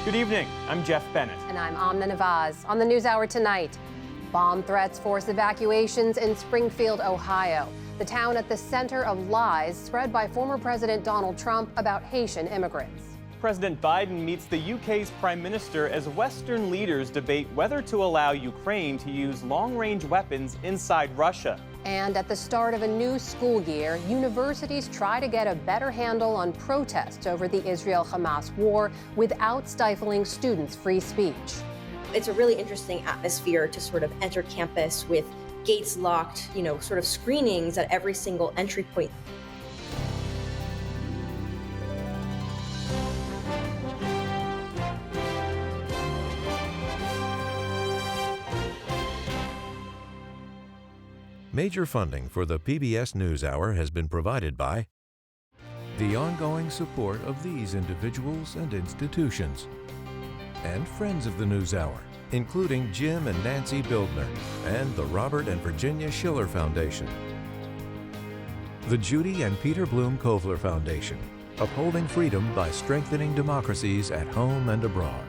Good evening, I'm Jeff Bennett. And I'm Amna Navaz. On the NewsHour tonight, bomb threats force evacuations in Springfield, Ohio. The town at the center of lies spread by former President Donald Trump about Haitian immigrants. President Biden meets the UK's Prime Minister as Western leaders debate whether to allow Ukraine to use long-range weapons inside Russia. And at the start of a new school year, universities try to get a better handle on protests over the Israel-Hamas war without stifling students' free speech. It's a really interesting atmosphere to sort of enter campus with gates locked, sort of screenings at every single entry point. Major funding for the PBS NewsHour has been provided by the ongoing support of these individuals and institutions, and friends of the NewsHour, including Jim and Nancy Bildner, and the Robert and Virginia Schiller Foundation, the Judy and Peter Bloom Kovler Foundation, upholding freedom by strengthening democracies at home and abroad.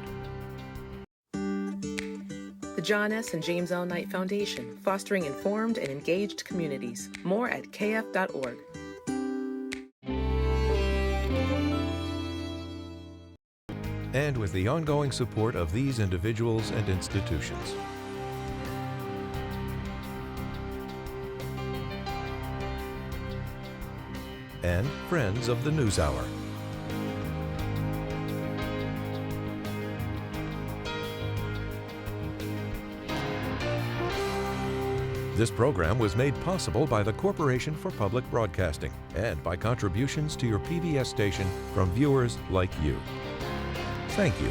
The John S. and James L. Knight Foundation, fostering informed and engaged communities. More at kf.org. And with the ongoing support of these individuals and institutions. And friends of the NewsHour. This program was made possible by the Corporation for Public Broadcasting and by contributions to your PBS station from viewers like you. Thank you.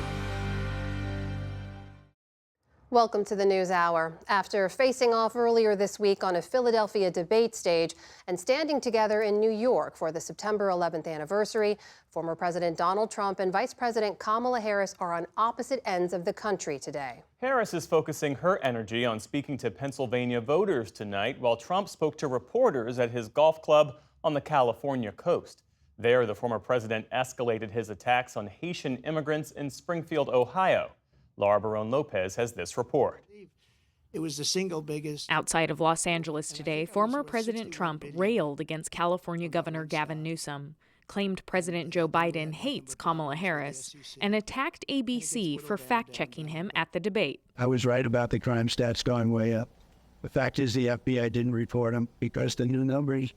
Welcome to the NewsHour. After facing off earlier this week on a Philadelphia debate stage and standing together in New York for the September 11th anniversary, former President Donald Trump and Vice President Kamala Harris are on opposite ends of the country today. Harris is focusing her energy on speaking to Pennsylvania voters tonight, while Trump spoke to reporters at his golf club on the California coast. There, the former president escalated his attacks on Haitian immigrants in Springfield, Ohio. Laura Barone Lopez has this report. It was the single biggest. Outside of Los Angeles today, former President Trump railed against California Governor Gavin Newsom, claimed President Joe Biden hates Kamala Harris, and attacked ABC for fact-checking him at the debate. I was right about the crime stats going way up. The fact is the FBI didn't report them because the new numbers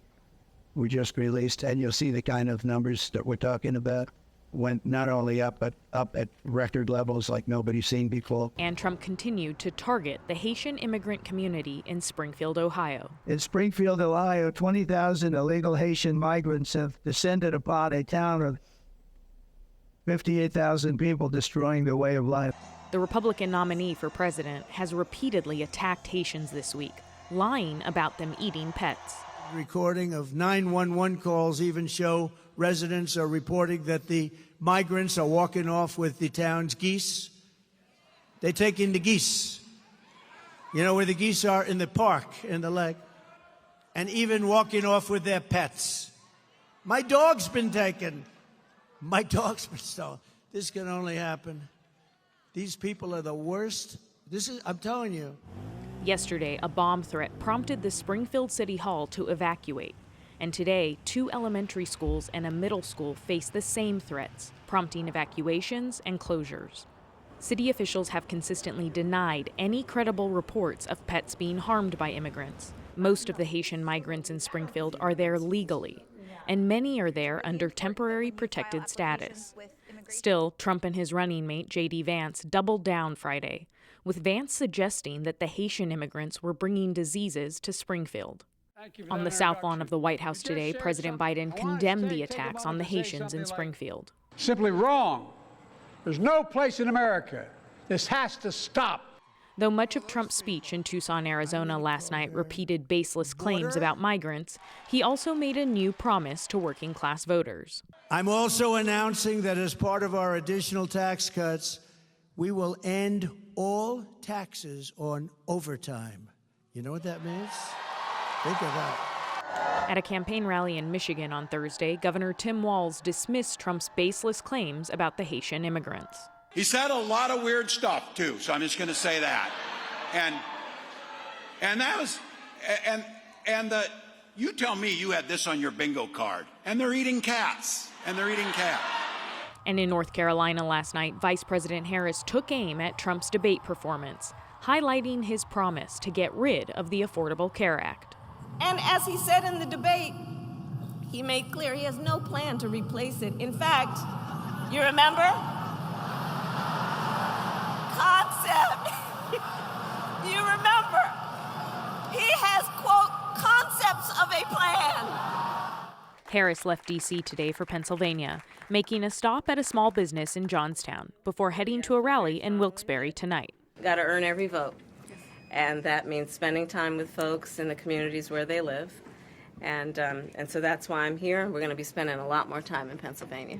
were just released, and you'll see the kind of numbers that we're talking about went not only up, but up at record levels like nobody's seen before. And Trump continued to target the Haitian immigrant community in Springfield, Ohio. In Springfield, Ohio, 20,000 illegal Haitian migrants have descended upon a town of 58,000 people, destroying their way of life. The Republican nominee for president has repeatedly attacked Haitians this week, lying about them eating pets. Recording of 911 calls even show residents are reporting that the migrants are walking off with the town's geese. They take in the geese. You know where the geese are? In the park, in the lake. And even walking off with their pets. My dog's been taken. My dog's been stolen. This can only happen. These people are the worst. I'm telling you. Yesterday, a bomb threat prompted the Springfield City Hall to evacuate. And today, 2 elementary schools and a middle school face the same threats, prompting evacuations and closures. City officials have consistently denied any credible reports of pets being harmed by immigrants. Most of the Haitian migrants in Springfield are there legally, and many are there under temporary protected status. Still, Trump and his running mate, J.D. Vance, doubled down Friday, with Vance suggesting that the Haitian immigrants were bringing diseases to Springfield. On the South Lawn of the White House today, President Biden condemned the attacks on the Haitians in Springfield. Simply wrong. There's no place in America. This has to stop. Though much of Trump's speech in Tucson, Arizona last night repeated baseless claims about migrants, he also made a new promise to working-class voters. I'm also announcing that as part of our additional tax cuts, we will end all taxes on overtime. You know what that means? Think of that. At a campaign rally in Michigan on Thursday, Governor Tim Walz dismissed Trump's baseless claims about the Haitian immigrants. He said a lot of weird stuff too, so I'm just going to say that. And that was, you tell me you had this on your bingo card, and they're eating cats, And in North Carolina last night, Vice President Harris took aim at Trump's debate performance, highlighting his promise to get rid of the Affordable Care Act. And as he said in the debate, he made clear he has no plan to replace it. In fact, you remember? Concept. You remember? He has, quote, concepts of a plan. Harris left D.C. today for Pennsylvania, making a stop at a small business in Johnstown before heading to a rally in Wilkes-Barre tonight. Got to earn every vote. And that means spending time with folks in the communities where they live. And so that's why I'm here. We're going to be spending a lot more time in Pennsylvania.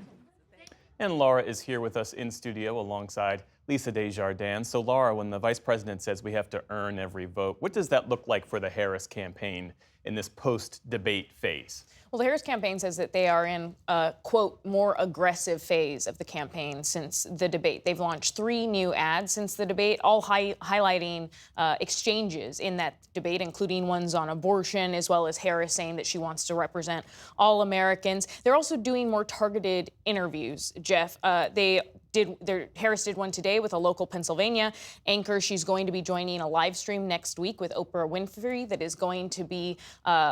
And Laura is here with us in studio alongside Lisa Desjardins. So Laura, when the vice president says we have to earn every vote, what does that look like for the Harris campaign in this post-debate phase? Well, the Harris campaign says that they are in a, quote, more aggressive phase of the campaign since the debate. They've launched 3 new ads since the debate, all highlighting exchanges in that debate, including ones on abortion, as well as Harris saying that she wants to represent all Americans. They're also doing more targeted interviews, Jeff. Harris did one today with a local Pennsylvania anchor. She's going to be joining a live stream next week with Oprah Winfrey that is going to be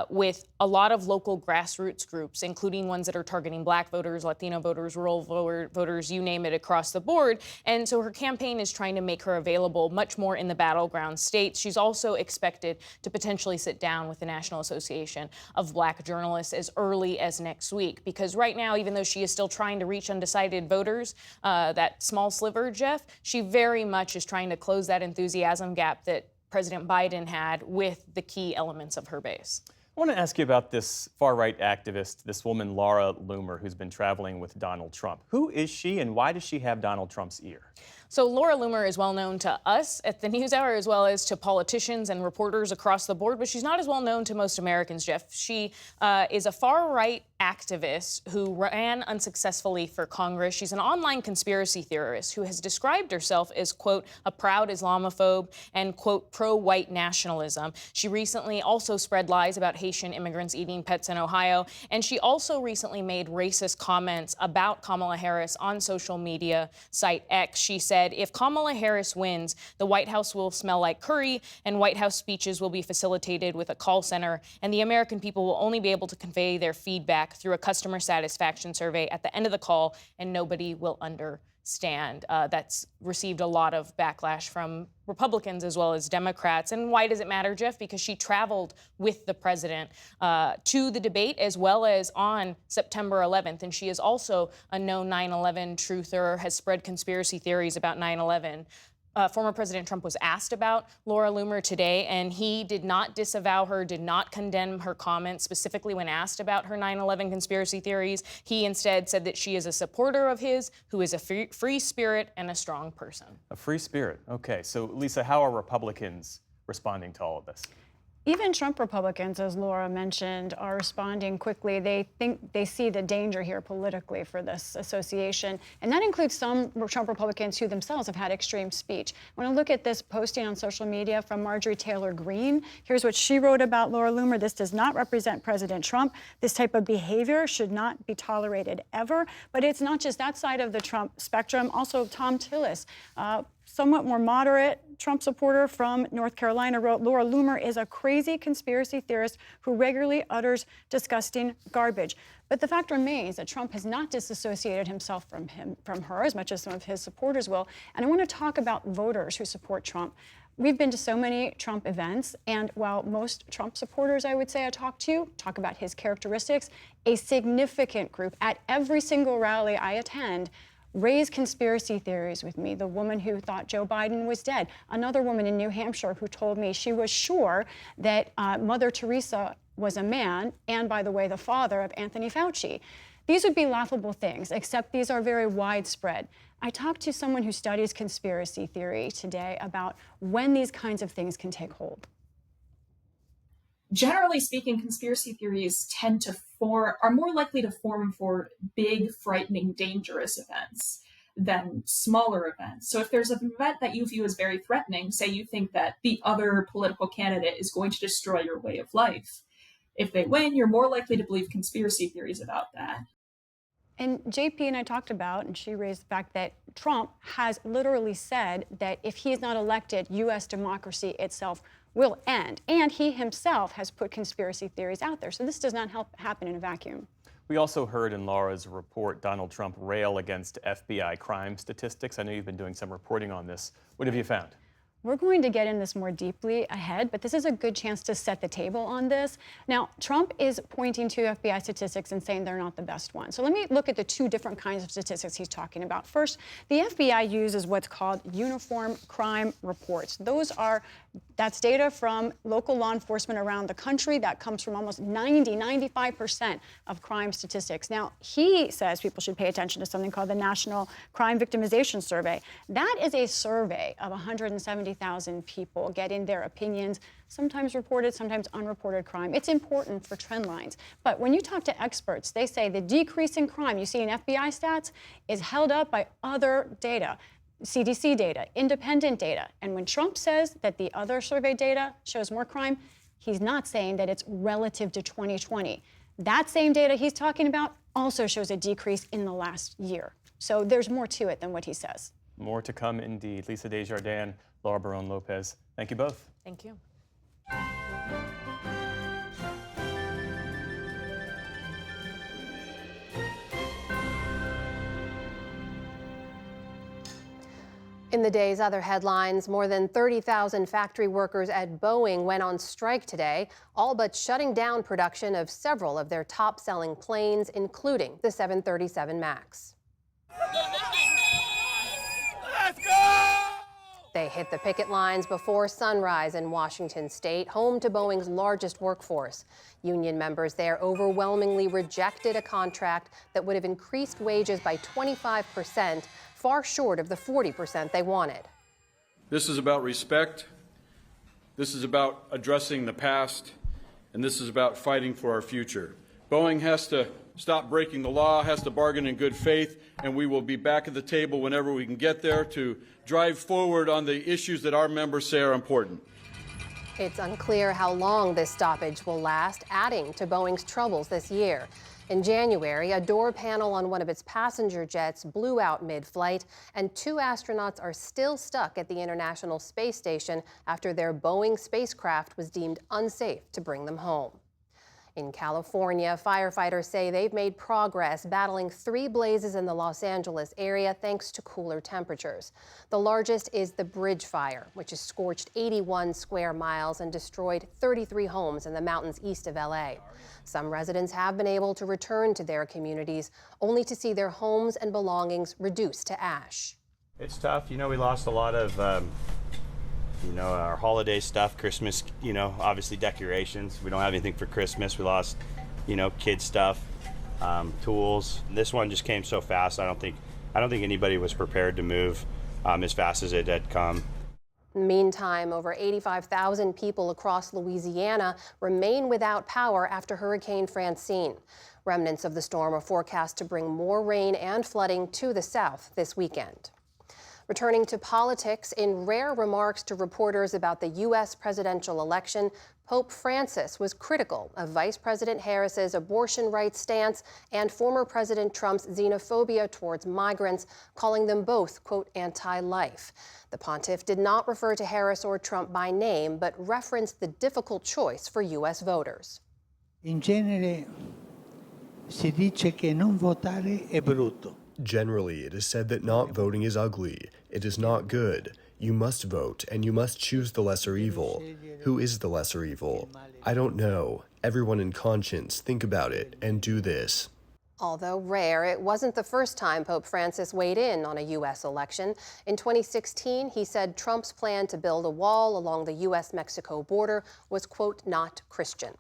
with a lot of local grassroots groups, including ones that are targeting Black voters, Latino voters, rural voters, you name it, across the board. And so her campaign is trying to make her available much more in the battleground states. She's also expected to potentially sit down with the National Association of Black Journalists as early as next week, because right now, even though she is still trying to reach undecided voters, that small sliver, Jeff, she very much is trying to close that enthusiasm gap that President Biden had with the key elements of her base. I want to ask you about this far-right activist, this woman, Laura Loomer, who's been traveling with Donald Trump. Who is she, and why does she have Donald Trump's ear? So Laura Loomer is well known to us at the NewsHour as well as to politicians and reporters across the board, but she's not as well known to most Americans, Jeff. She is a far-right activist who ran unsuccessfully for Congress. She's an online conspiracy theorist who has described herself as, quote, a proud Islamophobe and, quote, pro-white nationalism. She recently also spread lies about Haitian immigrants eating pets in Ohio, and she also recently made racist comments about Kamala Harris on social media site X. She said, if Kamala Harris wins, the White House will smell like curry, and White House speeches will be facilitated with a call center, and the American people will only be able to convey their feedback through a customer satisfaction survey at the end of the call, and nobody will understand. That's received a lot of backlash from Republicans as well as Democrats. And why does it matter, Jeff? Because she traveled with the president to the debate as well as on September 11th. And she is also a known 9/11 truther, has spread conspiracy theories about 9/11. Former President Trump was asked about Laura Loomer today, and he did not disavow her, did not condemn her comments, specifically when asked about her 9/11 conspiracy theories. He instead said that she is a supporter of his, who is a free spirit and a strong person. A free spirit. Okay. So, Lisa, how are Republicans responding to all of this? Even Trump Republicans, as Laura mentioned, are responding quickly. They think they see the danger here politically for this association. And that includes some Trump Republicans who themselves have had extreme speech. When I look at this posting on social media from Marjorie Taylor Greene, here's what she wrote about Laura Loomer. This does not represent President Trump. This type of behavior should not be tolerated ever. But it's not just that side of the Trump spectrum. Also, Tom Tillis, somewhat more moderate Trump supporter from North Carolina, wrote, Laura Loomer is a crazy conspiracy theorist who regularly utters disgusting garbage. But the fact remains that Trump has not disassociated himself from her as much as some of his supporters will. And I want to talk about voters who support Trump. We've been to so many Trump events, and while most Trump supporters, I would say I talk about his characteristics, a significant group at every single rally I attend raised conspiracy theories with me. The woman who thought Joe Biden was dead. Another woman in New Hampshire who told me she was sure that Mother Teresa was a man, and by the way, the father of Anthony Fauci. These would be laughable things, except these are very widespread. I talked to someone who studies conspiracy theory today about when these kinds of things can take hold. Generally speaking, conspiracy theories are more likely to form for big, frightening, dangerous events. than smaller events. So if there's an event that you view as very threatening, say you think that the other political candidate is going to destroy your way of life, if they win, you're more likely to believe conspiracy theories about that. And JP and I talked about, and she raised the fact that Trump has literally said that if he is not elected, U.S. democracy itself will end. And he himself has put conspiracy theories out there. So this does not happen in a vacuum. We also heard in Laura's report Donald Trump rail against FBI crime statistics. I know you've been doing some reporting on this. What have you found? We're going to get in this more deeply ahead, but this is a good chance to set the table on this. Now, Trump is pointing to FBI statistics and saying they're not the best ones. So let me look at the two different kinds of statistics he's talking about. First, the FBI uses what's called uniform crime reports. That's data from local law enforcement around the country that comes from almost 95% of crime statistics. Now, he says people should pay attention to something called the National Crime Victimization Survey. That is a survey of 170,000 people getting their opinions, sometimes reported, sometimes unreported crime. It's important for trend lines. But when you talk to experts, they say the decrease in crime you see in FBI stats is held up by other data. CDC data, independent data. And when Trump says that the other survey data shows more crime, he's not saying that it's relative to 2020. That same data he's talking about also shows a decrease in the last year. So there's more to it than what he says. More to come indeed. Lisa Desjardins, Laura Barone-Lopez, thank you both. Thank you. In the day's other headlines, more than 30,000 factory workers at Boeing went on strike today, all but shutting down production of several of their top-selling planes, including the 737 MAX. Let's go! They hit the picket lines before sunrise in Washington state, home to Boeing's largest workforce. Union members there overwhelmingly rejected a contract that would have increased wages by 25%, far short of the 40% they wanted. This is about respect, this is about addressing the past, and this is about fighting for our future. Boeing has to stop breaking the law, has to bargain in good faith, and we will be back at the table whenever we can get there to drive forward on the issues that our members say are important. It's unclear how long this stoppage will last, adding to Boeing's troubles this year. In January, a door panel on one of its passenger jets blew out mid-flight, and 2 astronauts are still stuck at the International Space Station after their Boeing spacecraft was deemed unsafe to bring them home. In California, firefighters say they've made progress battling 3 blazes in the Los Angeles area thanks to cooler temperatures. The largest is the Bridge Fire, which has scorched 81 square miles and destroyed 33 homes in the mountains east of LA. Some residents have been able to return to their communities, only to see their homes and belongings reduced to ash. It's tough. You know, we lost a lot of our holiday stuff, Christmas, obviously decorations. We don't have anything for Christmas. We lost, kids stuff, tools. This one just came so fast. I don't think anybody was prepared to move as fast as it had come. Meantime, over 85,000 people across Louisiana remain without power after Hurricane Francine. Remnants of the storm are forecast to bring more rain and flooding to the south this weekend. Returning to politics, in rare remarks to reporters about the U.S. presidential election, Pope Francis was critical of Vice President Harris's abortion rights stance and former President Trump's xenophobia towards migrants, calling them both, quote, anti-life. The pontiff did not refer to Harris or Trump by name, but referenced the difficult choice for U.S. voters. In genere si dice che non votare è brutto. Generally, it is said that not voting is ugly. It is not good. You must vote, and you must choose the lesser evil. Who is the lesser evil? I don't know. Everyone in conscience, think about it, and do this. Although rare, it wasn't the first time Pope Francis weighed in on a U.S. election. In 2016, he said Trump's plan to build a wall along the U.S.-Mexico border was, quote, not Christian.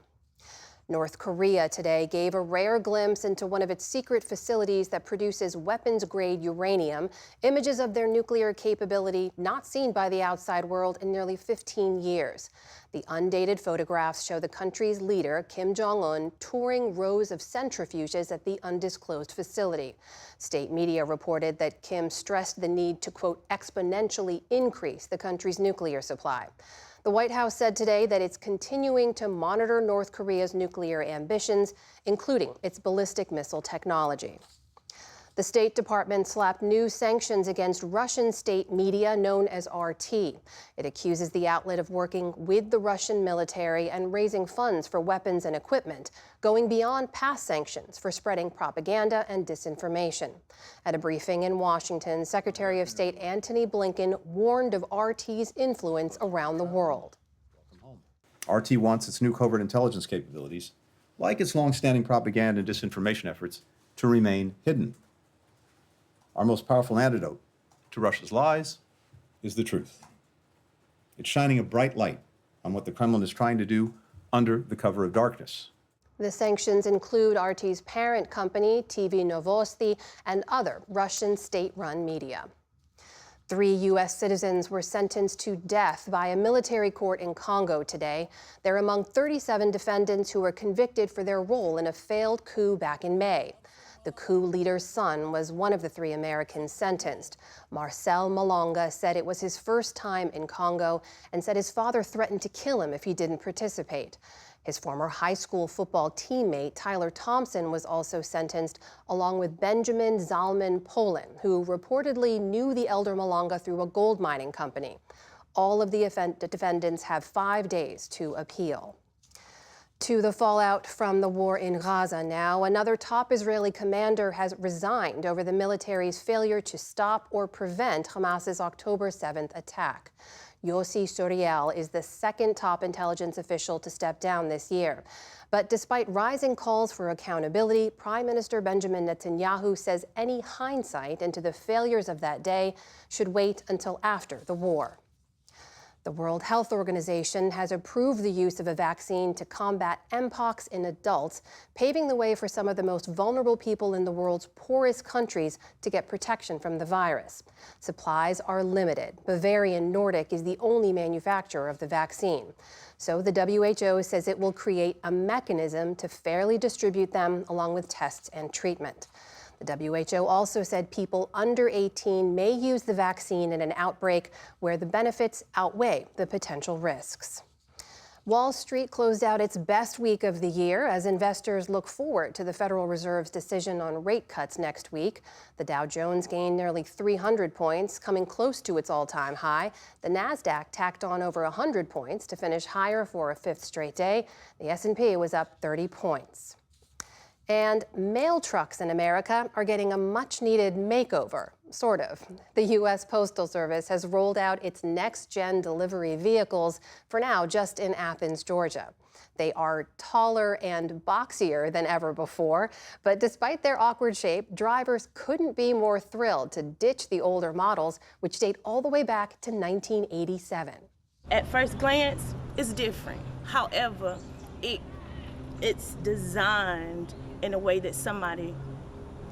North Korea today gave a rare glimpse into one of its secret facilities that produces weapons-grade uranium, images of their nuclear capability not seen by the outside world in nearly 15 years. The undated photographs show the country's leader, Kim Jong-un, touring rows of centrifuges at the undisclosed facility. State media reported that Kim stressed the need to, quote, exponentially increase the country's nuclear supply. The White House said today that it's continuing to monitor North Korea's nuclear ambitions, including its ballistic missile technology. The State Department slapped new sanctions against Russian state media known as RT. It accuses the outlet of working with the Russian military and raising funds for weapons and equipment, going beyond past sanctions for spreading propaganda and disinformation. At a briefing in Washington, Secretary of State Antony Blinken warned of RT's influence around the world. RT wants its new covert intelligence capabilities, like its long-standing propaganda and disinformation efforts, to remain hidden. Our most powerful antidote to Russia's lies is the truth. It's shining a bright light on what the Kremlin is trying to do under the cover of darkness. The sanctions include RT's parent company, TV Novosti, and other Russian state-run media. 3 U.S. citizens were sentenced to death by a military court in Congo today. They're among 37 defendants who were convicted for their role in a failed coup back in May. The coup leader's son was one of the 3 Americans sentenced. Marcel Malonga said it was his first time in Congo and said his father threatened to kill him if he didn't participate. His former high school football teammate, Tyler Thompson, was also sentenced, along with Benjamin Zalman Polin, who reportedly knew the elder Malonga through a gold mining company. All of the defendants have 5 days to appeal. To the fallout from the war in Gaza now, another top Israeli commander has resigned over the military's failure to stop or prevent Hamas's October 7th attack. Yossi Suriel is the second top intelligence official to step down this year. But despite rising calls for accountability, Prime Minister Benjamin Netanyahu says any hindsight into the failures of that day should wait until after the war. The World Health Organization has approved the use of a vaccine to combat Mpox in adults, paving the way for some of the most vulnerable people in the world's poorest countries to get protection from the virus. Supplies are limited. Bavarian Nordic is the only manufacturer of the vaccine. So the WHO says it will create a mechanism to fairly distribute them along with tests and treatment. The WHO also said people under 18 may use the vaccine in an outbreak where the benefits outweigh the potential risks. Wall Street closed out its best week of the year as investors look forward to the Federal Reserve's decision on rate cuts next week. The Dow Jones gained nearly 300 points, coming close to its all-time high. The Nasdaq tacked on over 100 points to finish higher for a 5th straight day. The S&P was up 30 points. And mail trucks in America are getting a much-needed makeover, sort of. The U.S. Postal Service has rolled out its next-gen delivery vehicles, for now just in Athens, Georgia. They are taller and boxier than ever before, but despite their awkward shape, drivers couldn't be more thrilled to ditch the older models, which date all the way back to 1987. At first glance, it's different. However, it's designed in a way that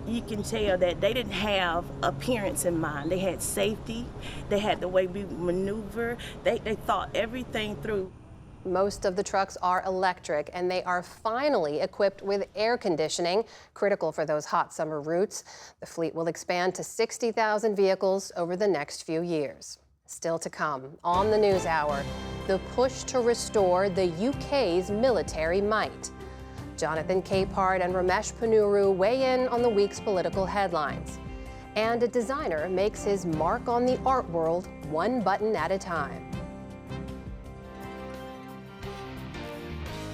you can tell that they didn't have appearance in mind. They had safety, they had the way we maneuver, they thought everything through. Most of the trucks are electric, and they are finally equipped with air conditioning, critical for those hot summer routes. The fleet will expand to 60,000 vehicles over the next few years. Still to come on the News Hour, the push to restore the UK's military might. Jonathan Capehart and Ramesh Ponnuru weigh in on the week's political headlines. And a designer makes his mark on the art world one button at a time.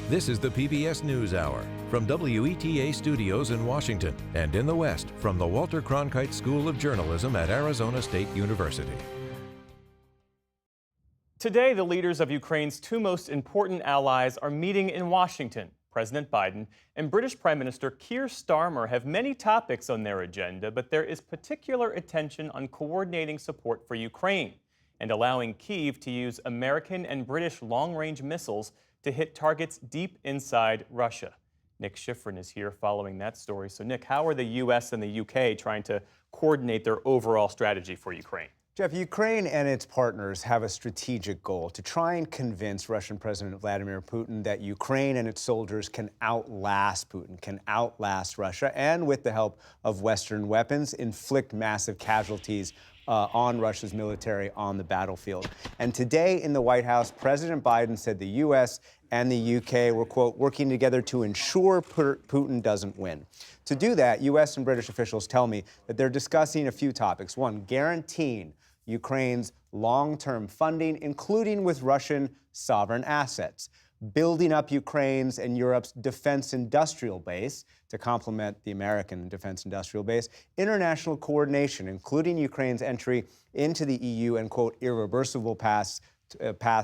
This is the PBS NewsHour from WETA Studios in Washington and in the West from the Walter Cronkite School of Journalism at Arizona State University. Today, the leaders of Ukraine's 2 most important allies are meeting in Washington. President Biden and British Prime Minister Keir Starmer have many topics on their agenda, but there is particular attention on coordinating support for Ukraine and allowing Kyiv to use American and British long-range missiles to hit targets deep inside Russia. Nick Schifrin is here following that story. So, Nick, how are the U.S. and the U.K. trying to coordinate their overall strategy for Ukraine? Jeff, Ukraine and its partners have a strategic goal to try and convince Russian President Vladimir Putin that Ukraine and its soldiers can outlast Putin, can outlast Russia, and with the help of Western weapons, inflict massive casualties on Russia's military on the battlefield. And today in the White House, President Biden said the U.S. and the U.K. were, quote, working together to ensure Putin doesn't win. To do that, U.S. and British officials tell me that they're discussing a few topics. One, guaranteeing Ukraine's long-term funding, including with Russian sovereign assets, building up Ukraine's and Europe's defense industrial base to complement the American defense industrial base, international coordination, including Ukraine's entry into the EU and, quote, irreversible path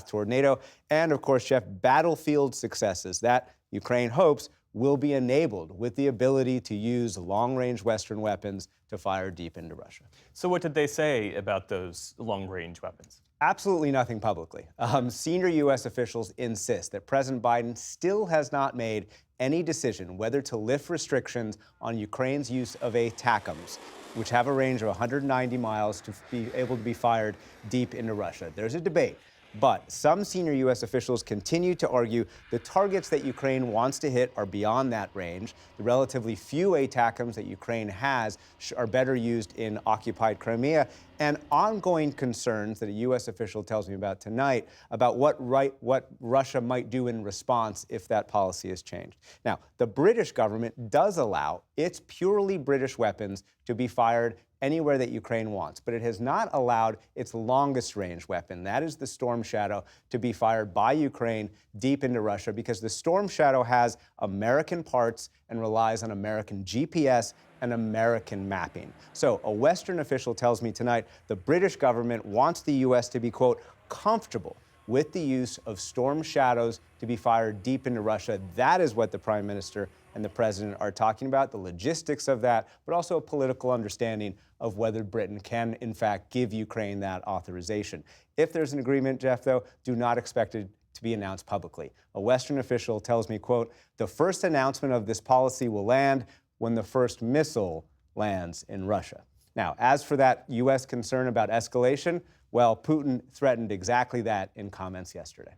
toward NATO, and, of course, Jeff, battlefield successes that Ukraine hopes will be enabled with the ability to use long-range Western weapons to fire deep into Russia. So what did they say about those long-range weapons? Absolutely nothing publicly. Senior U.S. officials insist that President Biden still has not made any decision whether to lift restrictions on Ukraine's use of ATACMS, which have a range of 190 miles to be able to be fired deep into Russia. There's a debate. But some senior U.S. officials continue to argue the targets that Ukraine wants to hit are beyond that range. The relatively few ATACMS that Ukraine has are better used in occupied Crimea, and ongoing concerns that a U.S. official tells me about tonight about what Russia might do in response if that policy is changed. Now, the British government does allow its purely British weapons to be fired anywhere that Ukraine wants, but it has not allowed its longest range weapon, that is the Storm Shadow, to be fired by Ukraine deep into Russia because the Storm Shadow has American parts and relies on American GPS and American mapping. So a Western official tells me tonight the British government wants the U.S. to be, quote, comfortable with the use of Storm Shadows to be fired deep into Russia. That is what the Prime Minister and the President are talking about, the logistics of that, but also a political understanding of whether Britain can, in fact, give Ukraine that authorization. If there's an agreement, Jeff, though, do not expect it to be announced publicly. A Western official tells me, quote, the first announcement of this policy will land when the first missile lands in Russia. Now, as for that U.S. concern about escalation, well, Putin threatened exactly that in comments yesterday.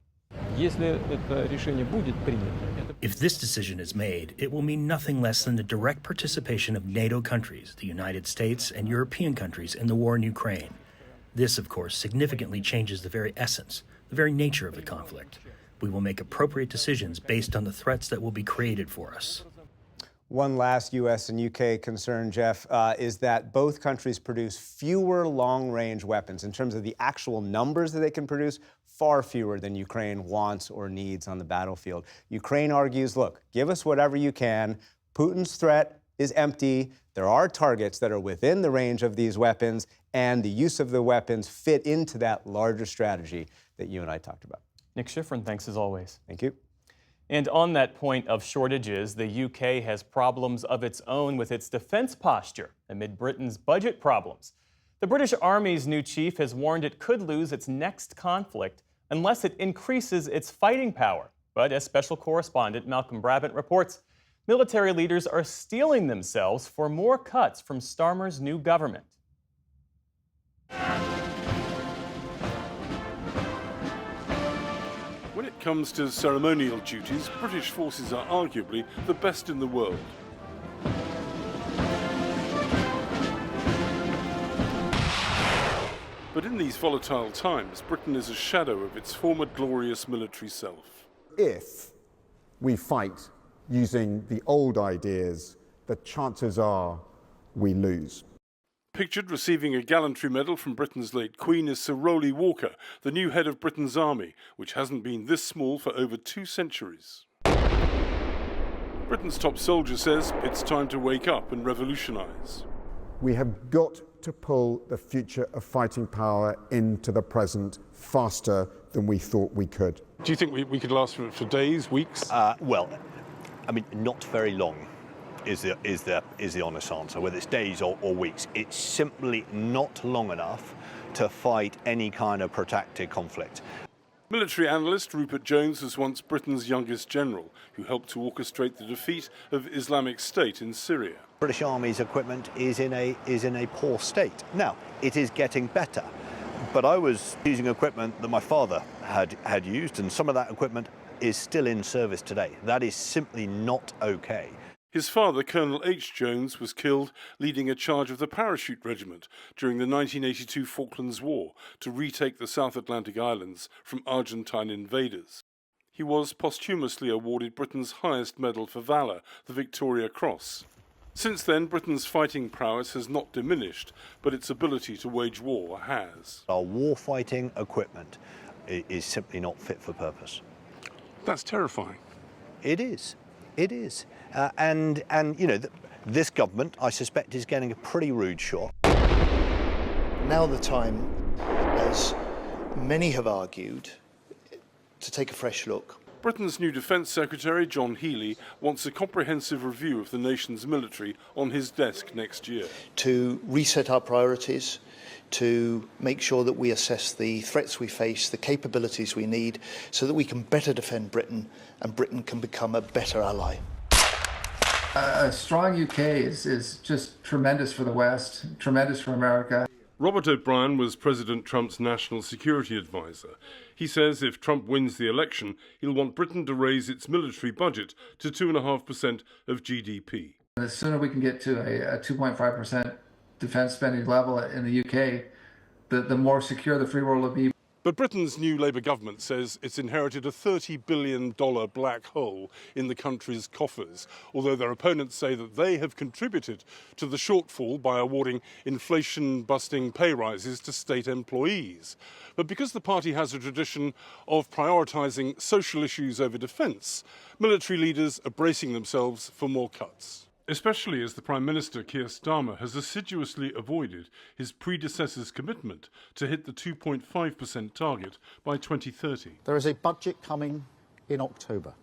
If this decision is made, it will mean nothing less than the direct participation of NATO countries, the United States and European countries in the war in Ukraine. This, of course, significantly changes the very essence, the very nature of the conflict. We will make appropriate decisions based on the threats that will be created for us. One last U.S. and U.K. concern, Jeff, is that both countries produce fewer long-range weapons. In terms of the actual numbers that they can produce, far fewer than Ukraine wants or needs on the battlefield. Ukraine argues, look, give us whatever you can. Putin's threat is empty. There are targets that are within the range of these weapons, and the use of the weapons fit into that larger strategy that you and I talked about. Nick Schifrin, thanks as always. Thank you. And on that point of shortages, the UK has problems of its own with its defense posture amid Britain's budget problems. The British Army's new chief has warned it could lose its next conflict unless it increases its fighting power. But as special correspondent Malcolm Brabant reports, military leaders are steeling themselves for more cuts from Starmer's new government. When it comes to ceremonial duties, British forces are arguably the best in the world. But in these volatile times, Britain is a shadow of its former glorious military self. If we fight using the old ideas, the chances are we lose. Pictured receiving a gallantry medal from Britain's late Queen is Sir Rowley Walker, the new head of Britain's army, which hasn't been this small for over 2 centuries. Britain's top soldier says it's time to wake up and revolutionise. We have got to pull the future of fighting power into the present faster than we thought we could. Do you think we could last for days, weeks? Well, I mean, not very long is the honest answer. Whether it's days or weeks, it's simply not long enough to fight any kind of protracted conflict. Military analyst Rupert Jones was once Britain's youngest general, who helped to orchestrate the defeat of Islamic State in Syria. British Army's equipment is in a poor state. Now, it is getting better, but I was using equipment that my father had used, and some of that equipment is still in service today. That is simply not okay. His father, Colonel H. Jones, was killed leading a charge of the Parachute Regiment during the 1982 Falklands War to retake the South Atlantic Islands from Argentine invaders. He was posthumously awarded Britain's highest medal for valour, the Victoria Cross. Since then, Britain's fighting prowess has not diminished, but its ability to wage war has. Our war-fighting equipment is simply not fit for purpose. That's terrifying. It is. It is. And you know, this government, I suspect, is getting a pretty rude shot. Now the time, as many have argued, to take a fresh look. Britain's new Defence Secretary, John Healey, wants a comprehensive review of the nation's military on his desk next year. To reset our priorities, to make sure that we assess the threats we face, the capabilities we need, so that we can better defend Britain and Britain can become a better ally. A strong UK is just tremendous for the West, tremendous for America. Robert O'Brien was President Trump's national security advisor. He says if Trump wins the election, he'll want Britain to raise its military budget to 2.5% of GDP. The sooner we can get to a 2.5% defence spending level in the UK, the more secure the free world will be. But Britain's new Labour government says it's inherited a $30 billion black hole in the country's coffers, although their opponents say that they have contributed to the shortfall by awarding inflation-busting pay rises to state employees. But because the party has a tradition of prioritising social issues over defence, military leaders are bracing themselves for more cuts. Especially as the Prime Minister, Keir Starmer, has assiduously avoided his predecessor's commitment to hit the 2.5% target by 2030. There is a budget coming in October,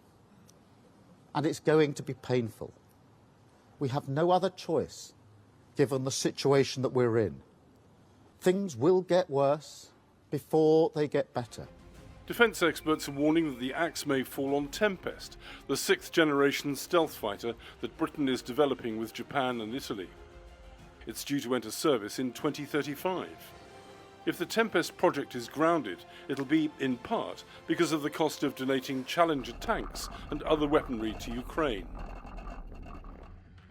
and it's going to be painful. We have no other choice, given the situation that we're in. Things will get worse before they get better. Defence experts are warning that the axe may fall on Tempest, the sixth-generation stealth fighter that Britain is developing with Japan and Italy. It's due to enter service in 2035. If the Tempest project is grounded, it'll be, in part, because of the cost of donating Challenger tanks and other weaponry to Ukraine.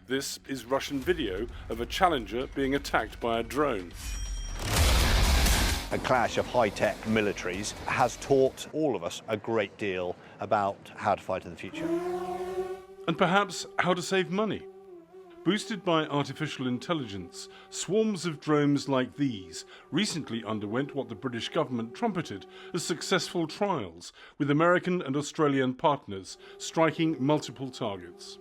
This is Russian video of a Challenger being attacked by a drone. A clash of high-tech militaries has taught all of us a great deal about how to fight in the future. And perhaps how to save money. Boosted by artificial intelligence, swarms of drones like these recently underwent what the British government trumpeted as successful trials, with American and Australian partners striking multiple targets.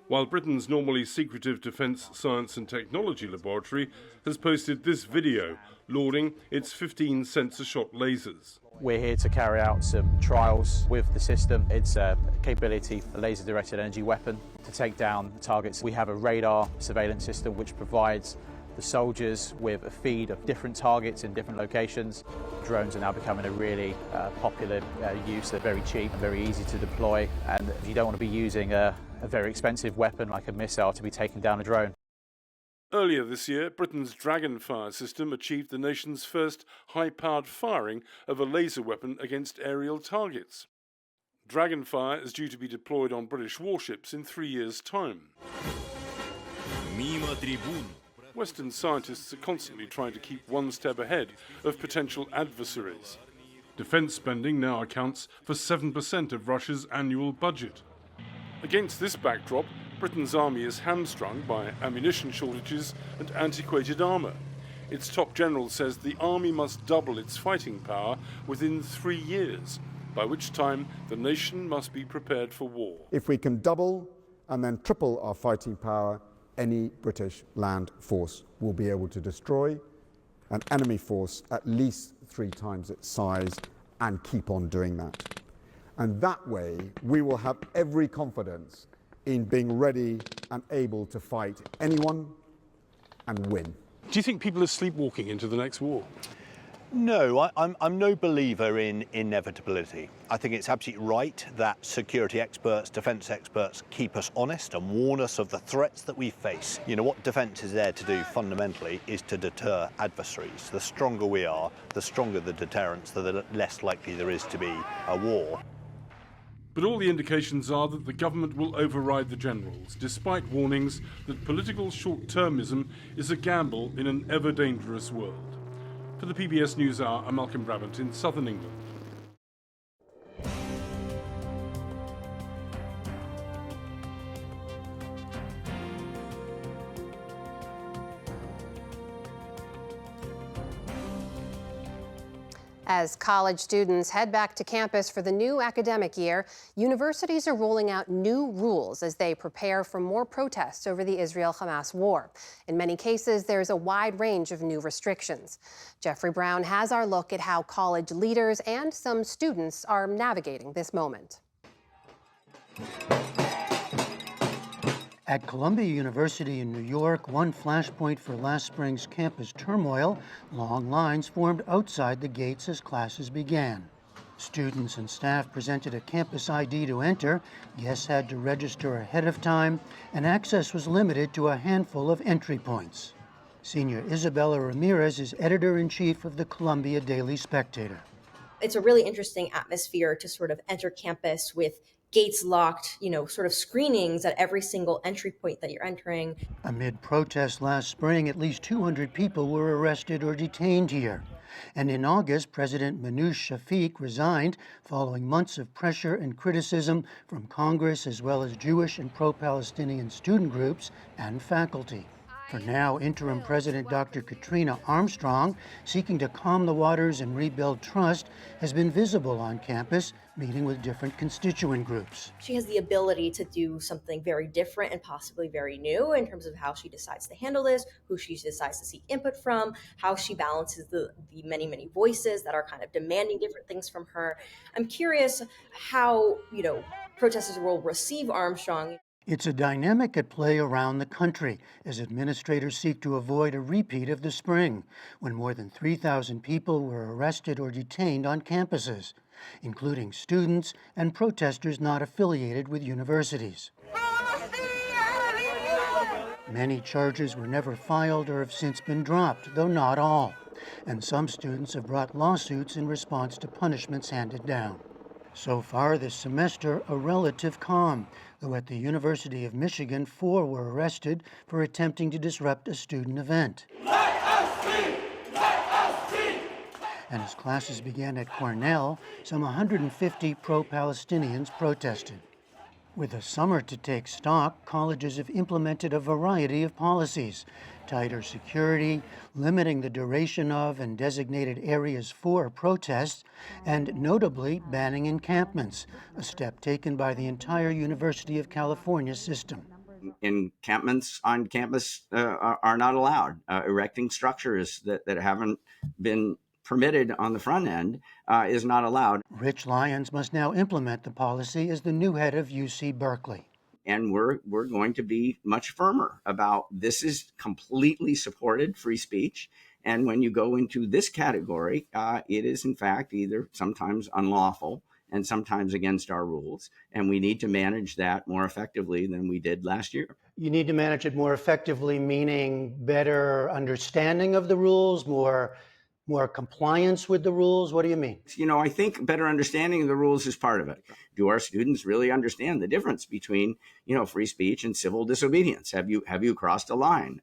While Britain's normally secretive Defence Science and Technology Laboratory has posted this video lauding its 15 sensor-shot lasers. We're here to carry out some trials with the system. It's a capability, a laser-directed energy weapon to take down targets. We have a radar surveillance system which provides the soldiers with a feed of different targets in different locations. Drones are now becoming a really popular use. They're very cheap and very easy to deploy, and you don't want to be using a very expensive weapon like a missile to be taking down a drone. Earlier this year, Britain's Dragonfire system achieved the nation's first high-powered firing of a laser weapon against aerial targets. Dragonfire is due to be deployed on British warships in 3 years' time. Western scientists are constantly trying to keep one step ahead of potential adversaries. Defence spending now accounts for 7% of Russia's annual budget. Against this backdrop, Britain's army is hamstrung by ammunition shortages and antiquated armour. Its top general says the army must double its fighting power within 3 years, by which time the nation must be prepared for war. If we can double and then triple our fighting power, any British land force will be able to destroy an enemy force at least 3 times its size and keep on doing that. And that way, we will have every confidence in being ready and able to fight anyone and win. Do you think people are sleepwalking into the next war? No, I'm no believer in inevitability. I think it's absolutely right that security experts, defence experts keep us honest and warn us of the threats that we face. You know, what defence is there to do fundamentally is to deter adversaries. The stronger we are, the stronger the deterrence, the less likely there is to be a war. But all the indications are that the government will override the generals, despite warnings that political short-termism is a gamble in an ever-dangerous world. For the PBS NewsHour, I'm Malcolm Brabant in southern England. As college students head back to campus for the new academic year, universities are rolling out new rules as they prepare for more protests over the Israel-Hamas war. In many cases, there's a wide range of new restrictions. Jeffrey Brown has our look at how college leaders and some students are navigating this moment. At Columbia University in New York, one flashpoint for last spring's campus turmoil, long lines formed outside the gates as classes began. Students and staff presented a campus ID to enter, guests had to register ahead of time, and access was limited to a handful of entry points. Senior Isabella Ramirez is editor-in-chief of the Columbia Daily Spectator. It's a really interesting atmosphere to sort of enter campus with gates locked, sort of screenings at every single entry point that you're entering. Amid protests last spring, at least 200 people were arrested or detained here. And in August, President Manoush Shafiq resigned following months of pressure and criticism from Congress as well as Jewish and pro-Palestinian student groups and faculty. For now, interim President Dr. Katrina Armstrong, seeking to calm the waters and rebuild trust, has been visible on campus, meeting with different constituent groups. She has the ability to do something very different and possibly very new in terms of how she decides to handle this, who she decides to seek input from, how she balances the many, many voices that are kind of demanding different things from her. I'm curious how, protesters will receive Armstrong. It's a dynamic at play around the country as administrators seek to avoid a repeat of the spring, when more than 3,000 people were arrested or detained on campuses, including students and protesters not affiliated with universities. Many charges were never filed or have since been dropped, though not all, and some students have brought lawsuits in response to punishments handed down. So far this semester, a relative calm, though at the University of Michigan, 4 were arrested for attempting to disrupt a student event. Let us speak! Let us speak! And as classes began at Cornell, some 150 pro-Palestinians protested. With the summer to take stock, colleges have implemented a variety of policies: tighter security, limiting the duration of and designated areas for protests, and notably banning encampments, a step taken by the entire University of California system. Encampments on campus are not allowed. Erecting structures that haven't been permitted on the front end is not allowed. Rich Lyons must now implement the policy as the new head of UC Berkeley. And we're going to be much firmer about this is completely supported free speech. And when you go into this category, it is in fact either sometimes unlawful and sometimes against our rules. And we need to manage that more effectively than we did last year. You need to manage it more effectively, meaning better understanding of the rules, more compliance with the rules? What do you mean? I think better understanding of the rules is part of it. Do our students really understand the difference between, free speech and civil disobedience? Have you crossed a line?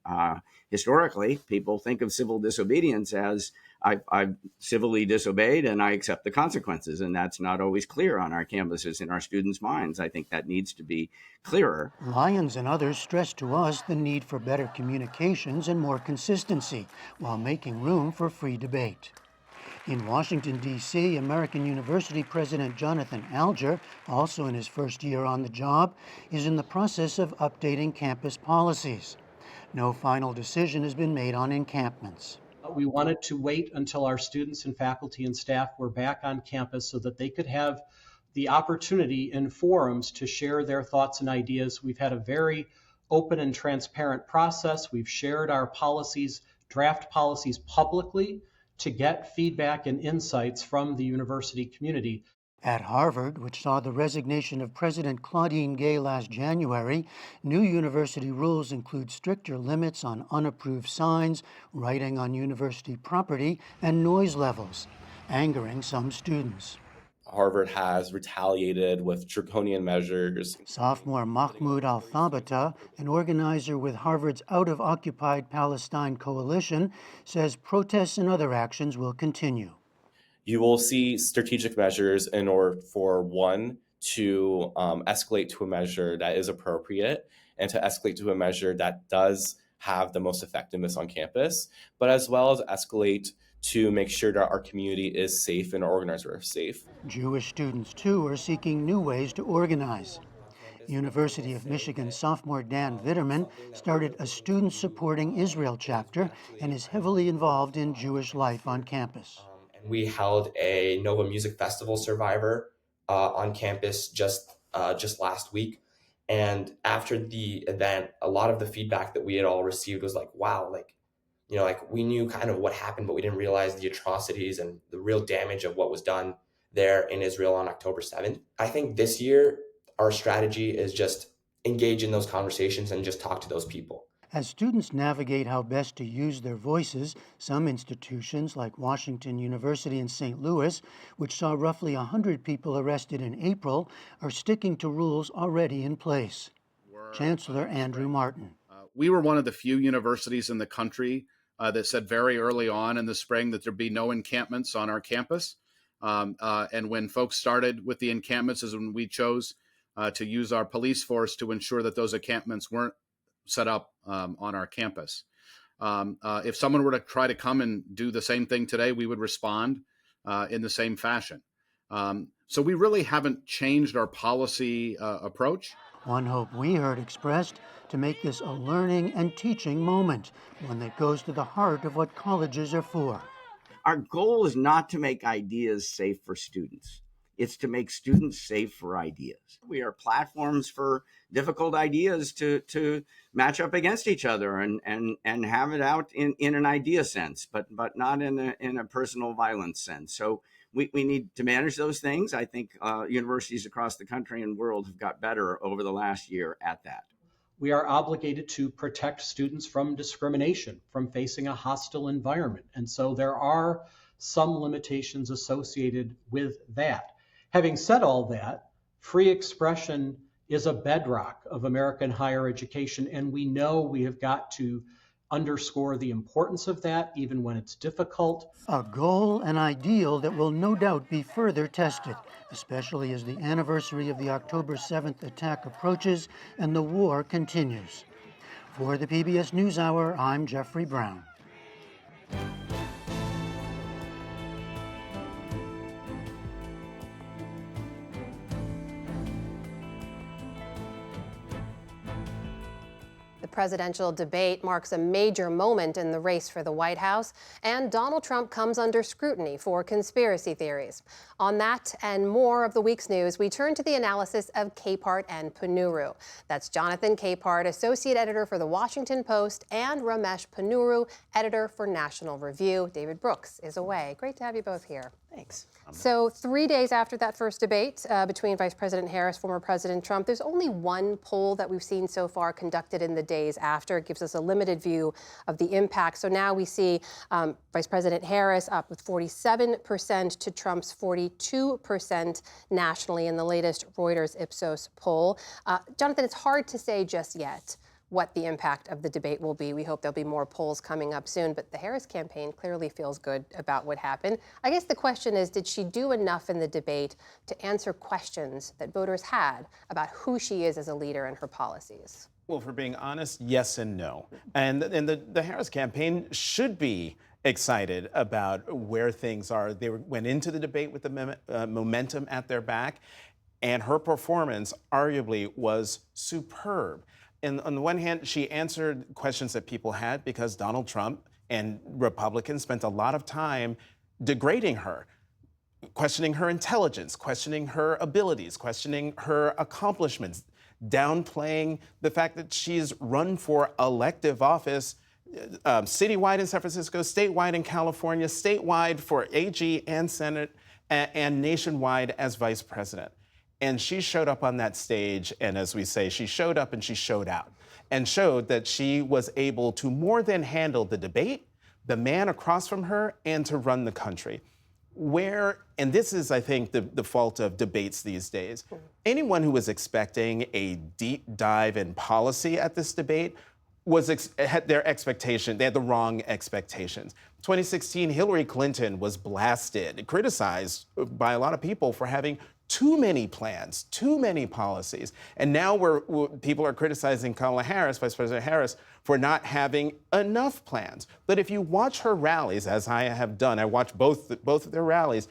Historically, people think of civil disobedience as I've civilly disobeyed and I accept the consequences. And that's not always clear on our campuses in our students' minds. I think that needs to be clearer. Lyons and others stress to us the need for better communications and more consistency while making room for free debate. In Washington, D.C., American University President Jonathan Alger, also in his first year on the job, is in the process of updating campus policies. No final decision has been made on encampments. We wanted to wait until our students and faculty and staff were back on campus so that they could have the opportunity in forums to share their thoughts and ideas. We've had a very open and transparent process. We've shared our policies, draft policies publicly to get feedback and insights from the university community. At Harvard, which saw the resignation of President Claudine Gay last January, new university rules include stricter limits on unapproved signs, writing on university property, and noise levels, angering some students. Harvard has retaliated with draconian measures. Sophomore Mahmoud Al-Thabata, an organizer with Harvard's Out of Occupied Palestine Coalition, says protests and other actions will continue. You will see strategic measures in order for one, to escalate to a measure that is appropriate and to escalate to a measure that does have the most effectiveness on campus, but as well as escalate to make sure that our community is safe and our organizers are safe. Jewish students, too, are seeking new ways to organize. University of Michigan sophomore Dan Vitterman started a student supporting Israel chapter and is heavily involved in Jewish life on campus. We held a Nova Music Festival Survivor on campus just last week. And after the event, a lot of the feedback that we had all received was like, wow, we knew kind of what happened, but we didn't realize the atrocities and the real damage of what was done there in Israel on October 7th. I think this year, our strategy is just engage in those conversations and just talk to those people. As students navigate how best to use their voices, some institutions like Washington University in St. Louis, which saw roughly 100 people arrested in April, are sticking to rules already in place. Chancellor Andrew Martin. We were one of the few universities in the country that said very early on in the spring that there'd be no encampments on our campus. And when folks started with the encampments is when we chose to use our police force to ensure that those encampments weren't set up on our campus. If someone were to try to come and do the same thing today, we would respond in the same fashion. So we really haven't changed our policy approach. One hope we heard expressed to make this a learning and teaching moment, one that goes to the heart of what colleges are for. Our goal is not to make ideas safe for students. It's to make students safe for ideas. We are platforms for difficult ideas to match up against each other and have it out in an idea sense, but not in a personal violence sense. So we need to manage those things. I think universities across the country and world have got better over the last year at that. We are obligated to protect students from discrimination, from facing a hostile environment. And so there are some limitations associated with that. Having said all that, free expression is a bedrock of American higher education, and we know we have got to underscore the importance of that, even when it's difficult. A goal and ideal that will no doubt be further tested, especially as the anniversary of the October 7th attack approaches and the war continues. For the PBS NewsHour, I'm Jeffrey Brown. The presidential debate marks a major moment in the race for the White House, and Donald Trump comes under scrutiny for conspiracy theories. On that and more of the week's news, we turn to the analysis of Capehart and Ponnuru. That's Jonathan Capehart, associate editor for The Washington Post, and Ramesh Ponnuru, editor for National Review. David Brooks is away. Great to have you both here. Thanks. So 3 days after that first debate between Vice President Harris, former President Trump, there's only one poll that we've seen so far conducted in the days after. It gives us a limited view of the impact. So now we see Vice President Harris up with 47% to Trump's 42% nationally in the latest Reuters Ipsos poll. Jonathan, it's hard to say just yet what the impact of the debate will be. We hope there'll be more polls coming up soon, but the Harris campaign clearly feels good about what happened. I guess the question is, did she do enough in the debate to answer questions that voters had about who she is as a leader and her policies? Well, for being honest, yes and no. And the Harris campaign should be excited about where things are. They went into the debate with the momentum at their back, and her performance arguably was superb. And on the one hand, she answered questions that people had because Donald Trump and Republicans spent a lot of time degrading her, questioning her intelligence, questioning her abilities, questioning her accomplishments, downplaying the fact that she's run for elective office citywide in San Francisco, statewide in California, statewide for AG and Senate, and nationwide as vice president. And she showed up on that stage, and as we say, she showed up and she showed out, and showed that she was able to more than handle the debate, the man across from her, and to run the country. And this is, I think, the fault of debates these days. Anyone who was expecting a deep dive in policy at this debate had their expectation. They had the wrong expectations. 2016, Hillary Clinton was blasted, criticized by a lot of people for having too many plans, too many policies. And now people are criticizing Kamala Harris, Vice President Harris, for not having enough plans. But if you watch her rallies, as I have done, I watched both of their rallies,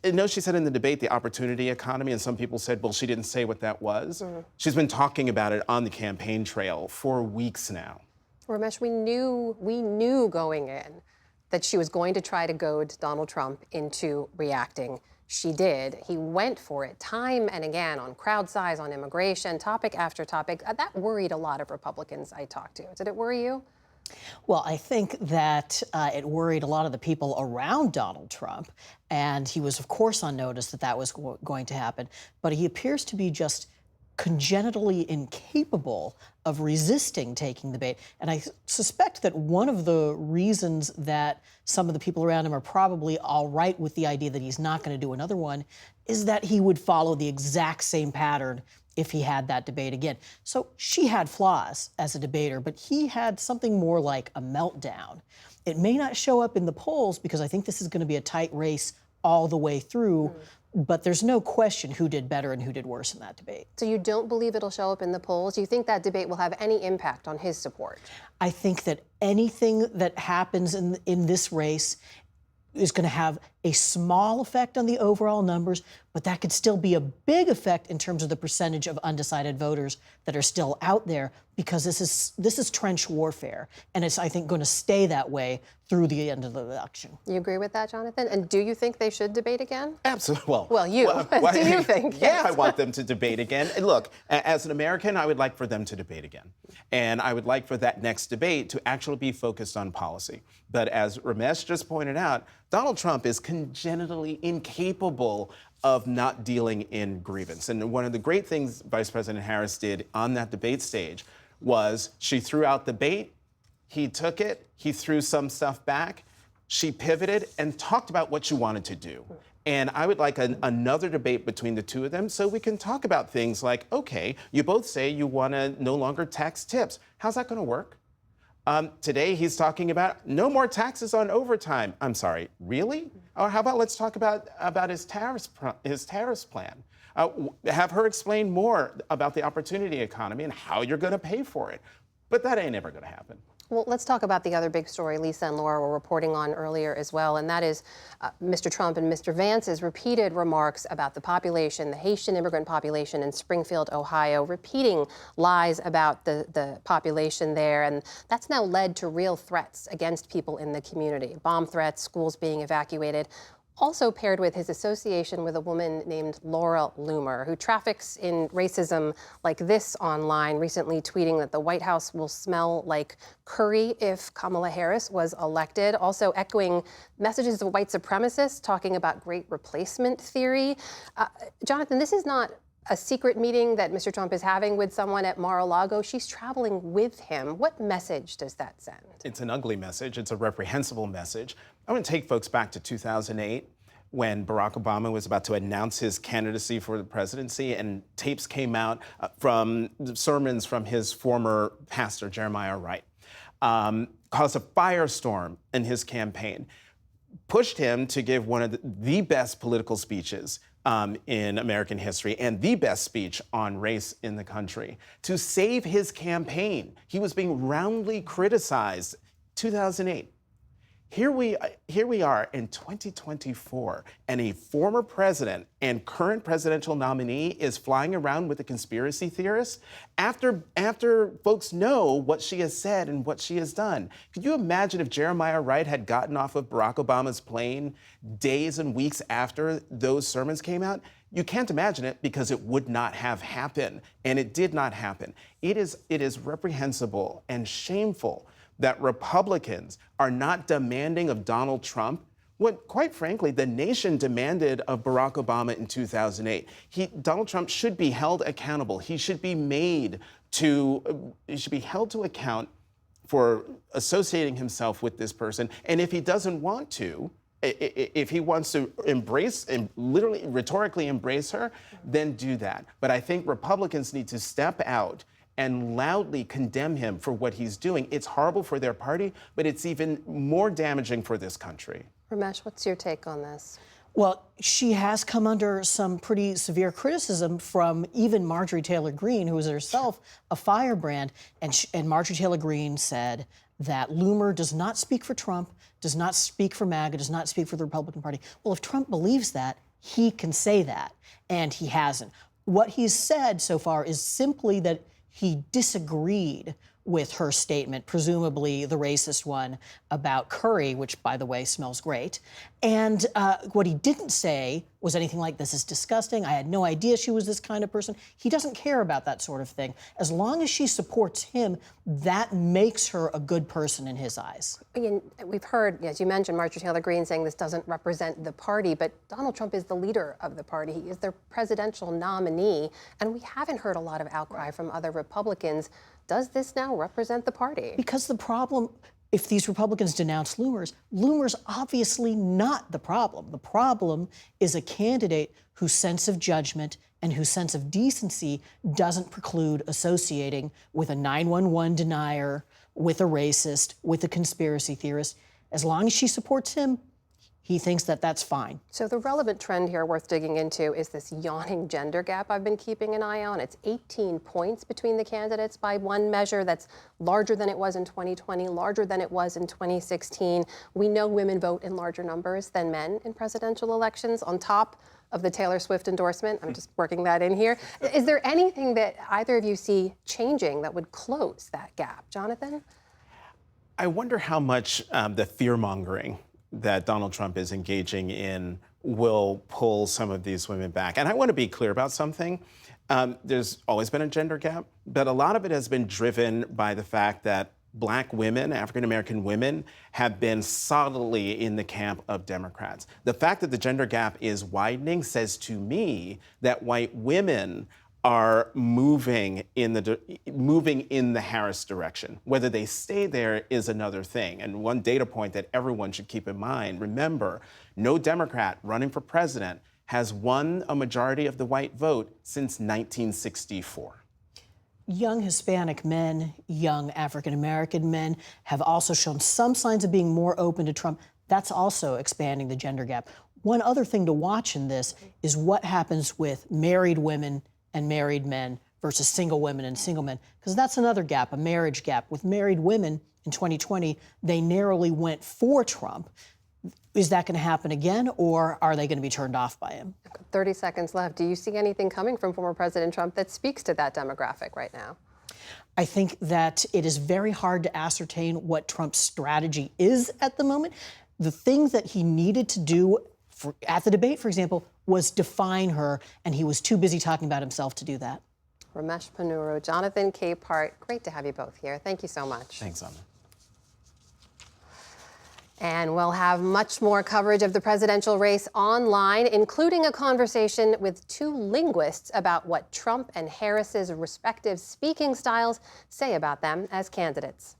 you know, she said in the debate, the opportunity economy, and some people said, well, she didn't say what that was. She's been talking about it on the campaign trail for weeks now. Ramesh, we knew going in that she was going to try to goad Donald Trump into reacting. She did. He went for it time and again on crowd size, on immigration, topic after topic. That worried a lot of Republicans I talked to. Did it worry you? Well, I think that it worried a lot of the people around Donald Trump. And he was, of course, on notice that was going to happen. But he appears to be just congenitally incapable of resisting taking the bait. And I suspect that one of the reasons that some of the people around him are probably all right with the idea that he's not going to do another one is that he would follow the exact same pattern if he had that debate again. So she had flaws as a debater, but he had something more like a meltdown. It may not show up in the polls because I think this is going to be a tight race all the way through. But there's no question who did better and who did worse in that debate. So you don't believe it'll show up in the polls? Do you think that debate will have any impact on his support? I think that anything that happens in this race is going to have a small effect on the overall numbers, but that could still be a big effect in terms of the percentage of undecided voters that are still out there, because this is trench warfare, and it's, I think, going to stay that way through the end of the election. You agree with that, Jonathan? And do you think they should debate again? Absolutely. Well, do you think? Yeah, I want them to debate again. And look, as an American, I would like for them to debate again. And I would like for that next debate to actually be focused on policy. But as Ramesh just pointed out, Donald Trump is congenitally incapable of not dealing in grievance. And one of the great things Vice President Harris did on that debate stage was she threw out the bait, he took it, he threw some stuff back, she pivoted and talked about what she wanted to do. And I would like another debate between the two of them so we can talk about things like, okay, you both say you want to no longer tax tips. How's that going to work? Today he's talking about no more taxes on overtime. I'm sorry, really? Or how about let's talk about his tariffs plan? Have her explain more about the opportunity economy and how you're going to pay for it. But that ain't ever going to happen. Well, let's talk about the other big story Lisa and Laura were reporting on earlier as well, and that is Mr. Trump and Mr. Vance's repeated remarks about the population, the Haitian immigrant population in Springfield, Ohio, repeating lies about the population there, and that's now led to real threats against people in the community, bomb threats, schools being evacuated. Also paired with his association with a woman named Laura Loomer, who traffics in racism like this online, recently tweeting that the White House will smell like curry if Kamala Harris was elected, also echoing messages of white supremacists talking about great replacement theory. Jonathan, this is not a secret meeting that Mr. Trump is having with someone at Mar-a-Lago. She's traveling with him. What message does that send? It's an ugly message. It's a reprehensible message. I want to take folks back to 2008 when Barack Obama was about to announce his candidacy for the presidency, and tapes came out from sermons from his former pastor, Jeremiah Wright, caused a firestorm in his campaign, pushed him to give one of the best political speeches in American history and the best speech on race in the country. To save his campaign, he was being roundly criticized. 2008. Here we are in 2024, and a former president and current presidential nominee is flying around with a conspiracy theorist after folks know what she has said and what she has done. Could you imagine if Jeremiah Wright had gotten off of Barack Obama's plane days and weeks after those sermons came out? You can't imagine it because it would not have happened, and it did not happen. It is reprehensible and shameful that Republicans are not demanding of Donald Trump what, quite frankly, the nation demanded of Barack Obama in 2008. Donald Trump should be held accountable. He should be held to account for associating himself with this person. And if he doesn't want to, if he wants to embrace and literally rhetorically embrace her, then do that. But I think Republicans need to step out and loudly condemn him for what he's doing. It's horrible for their party, but it's even more damaging for this country. Ramesh, what's your take on this? Well, she has come under some pretty severe criticism from even Marjorie Taylor Greene, who is herself a firebrand. And Marjorie Taylor Greene said that Loomer does not speak for Trump, does not speak for MAGA, does not speak for the Republican Party. Well, if Trump believes that, he can say that, and he hasn't. What he's said so far is simply that he disagreed with her statement, presumably the racist one about curry, which, by the way, smells great. And what he didn't say was anything like, this is disgusting, I had no idea she was this kind of person. He doesn't care about that sort of thing. As long as she supports him, that makes her a good person in his eyes. Again, we've heard, as you mentioned, Marjorie Taylor Greene saying this doesn't represent the party, but Donald Trump is the leader of the party. He is their presidential nominee, and we haven't heard a lot of outcry from other Republicans. Does this now represent the party? Because the problem, if these Republicans denounce Loomer's obviously not the problem. The problem is a candidate whose sense of judgment and whose sense of decency doesn't preclude associating with a 9/11 denier, with a racist, with a conspiracy theorist. As long as she supports him, he thinks that that's fine. So the relevant trend here worth digging into is this yawning gender gap I've been keeping an eye on. It's 18 points between the candidates by one measure. That's larger than it was in 2020, larger than it was in 2016. We know women vote in larger numbers than men in presidential elections, on top of the Taylor Swift endorsement. I'm just working that in here. Is there anything that either of you see changing that would close that gap? Jonathan? I wonder how much the fear-mongering that Donald Trump is engaging in will pull some of these women back. And I want to be clear about something. There's always been a gender gap, but a lot of it has been driven by the fact that Black women, African-American women, have been solidly in the camp of Democrats. The fact that the gender gap is widening says to me that white women are moving in the Harris direction. Whether they stay there is another thing. And one data point that everyone should keep in mind, remember, no Democrat running for president has won a majority of the white vote since 1964. Young Hispanic men, young African-American men have also shown some signs of being more open to Trump. That's also expanding the gender gap. One other thing to watch in this is what happens with married women and married men versus single women and single men, because that's another gap, a marriage gap. With married women in 2020, they narrowly went for Trump. Is that going to happen again, or are they going to be turned off by him? 30 seconds left. Do you see anything coming from former President Trump that speaks to that demographic right now? I think that it is very hard to ascertain what Trump's strategy is at the moment. The thing that he needed to do at the debate, for example, was define her, and he was too busy talking about himself to do that. Ramesh Ponnuru, Jonathan Capehart, great to have you both here. Thank you so much. Thanks, Anna. And we'll have much more coverage of the presidential race online, including a conversation with two linguists about what Trump and Harris's respective speaking styles say about them as candidates.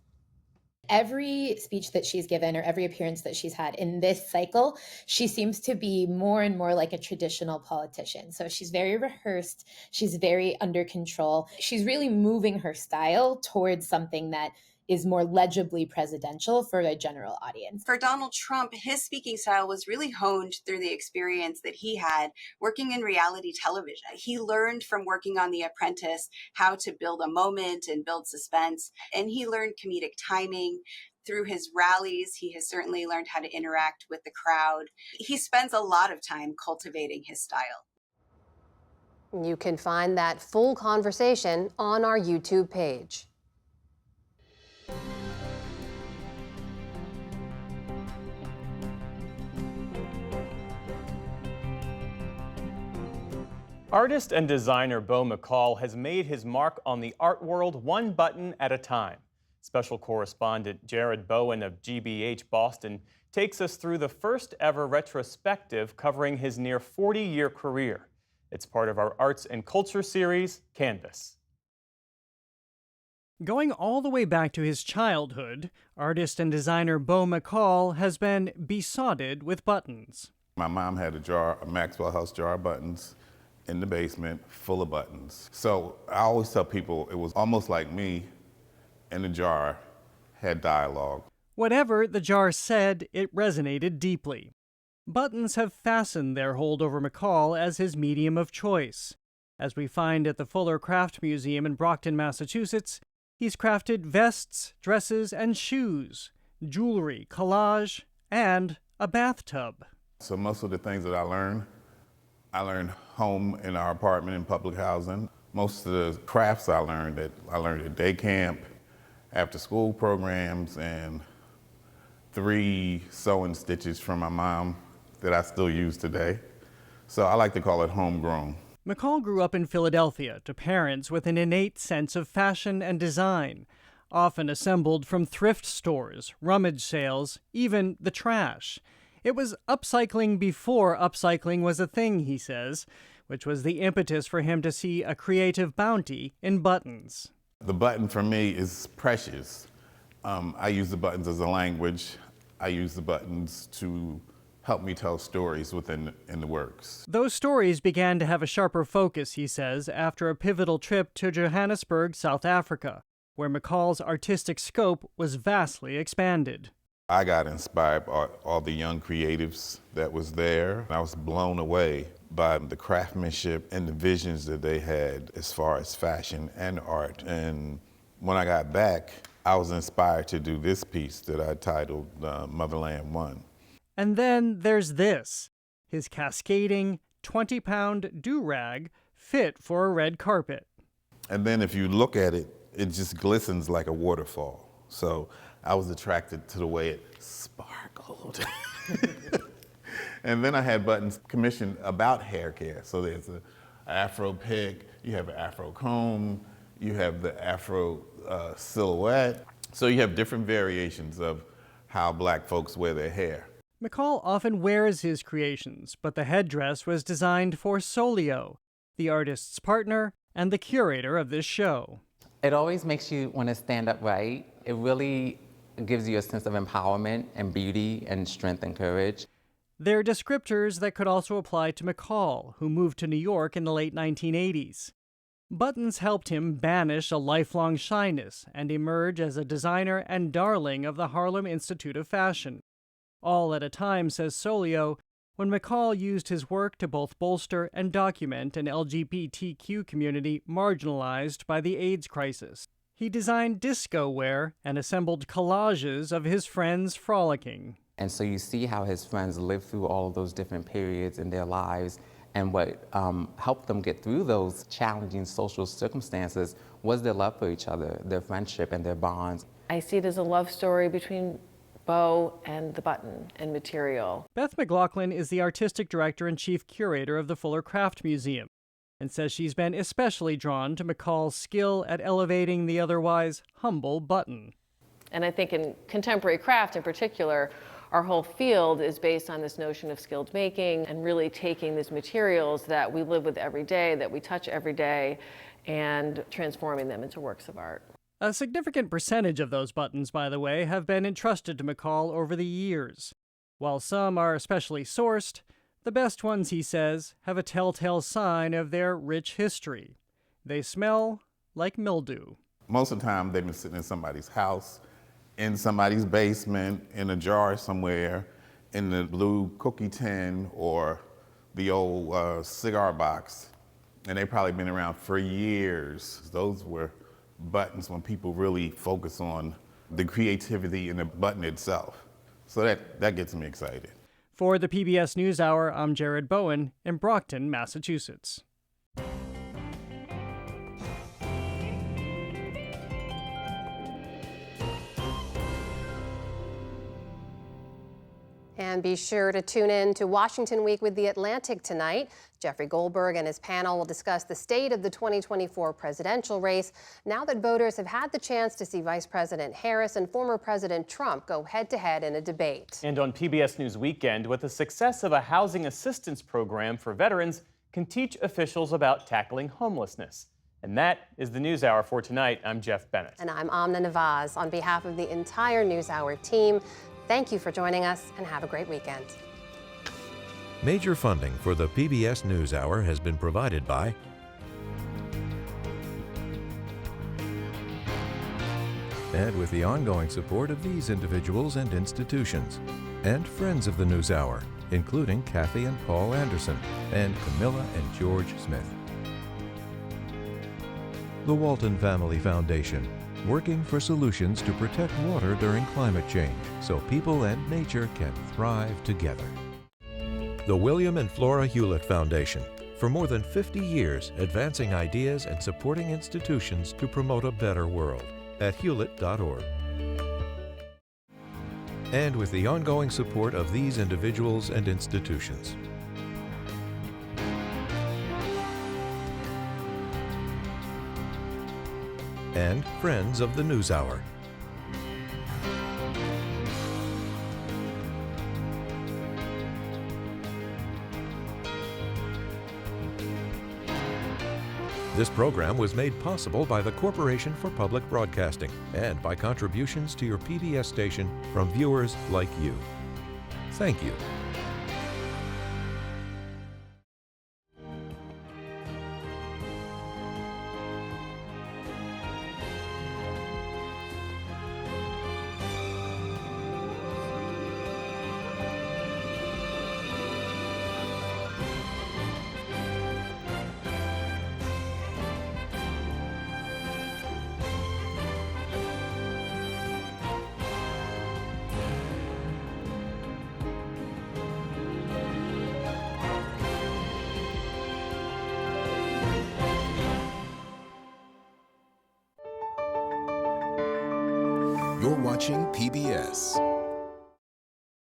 Every speech that she's given or every appearance that she's had in this cycle, she seems to be more and more like a traditional politician. So she's very rehearsed. She's very under control. She's really moving her style towards something that is more legibly presidential for a general audience. For Donald Trump, his speaking style was really honed through the experience that he had working in reality television. He learned from working on The Apprentice how to build a moment and build suspense, and he learned comedic timing. Through his rallies, he has certainly learned how to interact with the crowd. He spends a lot of time cultivating his style. You can find that full conversation on our YouTube page. Artist and designer Beau McCall has made his mark on the art world one button at a time. Special correspondent Jared Bowen of GBH Boston takes us through the first ever retrospective covering his near 40-year career. It's part of our Arts and Culture series, Canvas. Going all the way back to his childhood, artist and designer Beau McCall has been besotted with buttons. My mom had a Maxwell House jar of buttons in the basement full of buttons. So I always tell people it was almost like me in the jar had dialogue. Whatever the jar said, it resonated deeply. Buttons have fastened their hold over McCall as his medium of choice. As we find at the Fuller Craft Museum in Brockton, Massachusetts, he's crafted vests, dresses, and shoes, jewelry, collage, and a bathtub. So most of the things that I learned home in our apartment in public housing. Most of the crafts I learned at day camp, after school programs, and 3 sewing stitches from my mom that I still use today. So I like to call it homegrown. McCall grew up in Philadelphia to parents with an innate sense of fashion and design, often assembled from thrift stores, rummage sales, even the trash. It was upcycling before upcycling was a thing, he says, which was the impetus for him to see a creative bounty in buttons. The button for me is precious. I use the buttons as a language. I use the buttons to help me tell stories in the works. Those stories began to have a sharper focus, he says, after a pivotal trip to Johannesburg, South Africa, where McCall's artistic scope was vastly expanded. I got inspired by all the young creatives that was there. I was blown away by the craftsmanship and the visions that they had as far as fashion and art. And when I got back, I was inspired to do this piece that I titled Motherland One. And then there's this, his cascading 20-pound do-rag fit for a red carpet. And then if you look at it, it just glistens like a waterfall. So I was attracted to the way it sparkled. And then I had buttons commissioned about hair care. So there's an Afro pick, you have an Afro comb, you have the Afro silhouette. So you have different variations of how Black folks wear their hair. McCall often wears his creations, but the headdress was designed for Solio, the artist's partner and the curator of this show. It always makes you want to stand up right. It really gives you a sense of empowerment and beauty and strength and courage. They're descriptors that could also apply to McCall, who moved to New York in the late 1980s. Buttons helped him banish a lifelong shyness and emerge as a designer and darling of the Harlem Institute of Fashion. All at a time, says Solio, when McCall used his work to both bolster and document an LGBTQ community marginalized by the AIDS crisis. He designed disco wear and assembled collages of his friends frolicking. And so you see how his friends lived through all of those different periods in their lives, and what helped them get through those challenging social circumstances was their love for each other, their friendship and their bonds. I see it as a love story between Beau and the button and material. Beth McLaughlin is the artistic director and chief curator of the Fuller Craft Museum, and says she's been especially drawn to McCall's skill at elevating the otherwise humble button. And I think in contemporary craft in particular, our whole field is based on this notion of skilled making and really taking these materials that we live with every day, that we touch every day, and transforming them into works of art. A significant percentage of those buttons, by the way, have been entrusted to McCall over the years. While some are especially sourced, the best ones, he says, have a telltale sign of their rich history. They smell like mildew. Most of the time, they've been sitting in somebody's house, in somebody's basement, in a jar somewhere, in the blue cookie tin or the old cigar box. And they've probably been around for years. Those were buttons when people really focus on the creativity in the button itself. So that gets me excited. For the PBS NewsHour, I'm Jared Bowen in Brockton, Massachusetts. And be sure to tune in to Washington Week with The Atlantic tonight. Jeffrey Goldberg and his panel will discuss the state of the 2024 presidential race now that voters have had the chance to see Vice President Harris and former President Trump go head-to-head in a debate. And on PBS News Weekend, with the success of a housing assistance program for veterans, can teach officials about tackling homelessness. And that is the NewsHour for tonight. I'm Jeff Bennett. And I'm Amna Nawaz. On behalf of the entire NewsHour team, thank you for joining us and have a great weekend. Major funding for the PBS NewsHour has been provided by and with the ongoing support of these individuals and institutions and friends of the NewsHour, including Kathy and Paul Anderson and Camilla and George Smith. The Walton Family Foundation, working for solutions to protect water during climate change so people and nature can thrive together. The William and Flora Hewlett Foundation, for more than 50 years advancing ideas and supporting institutions to promote a better world at hewlett.org. And with the ongoing support of these individuals and institutions. And friends of the NewsHour. This program was made possible by the Corporation for Public Broadcasting and by contributions to your PBS station from viewers like you. Thank you. You're watching PBS.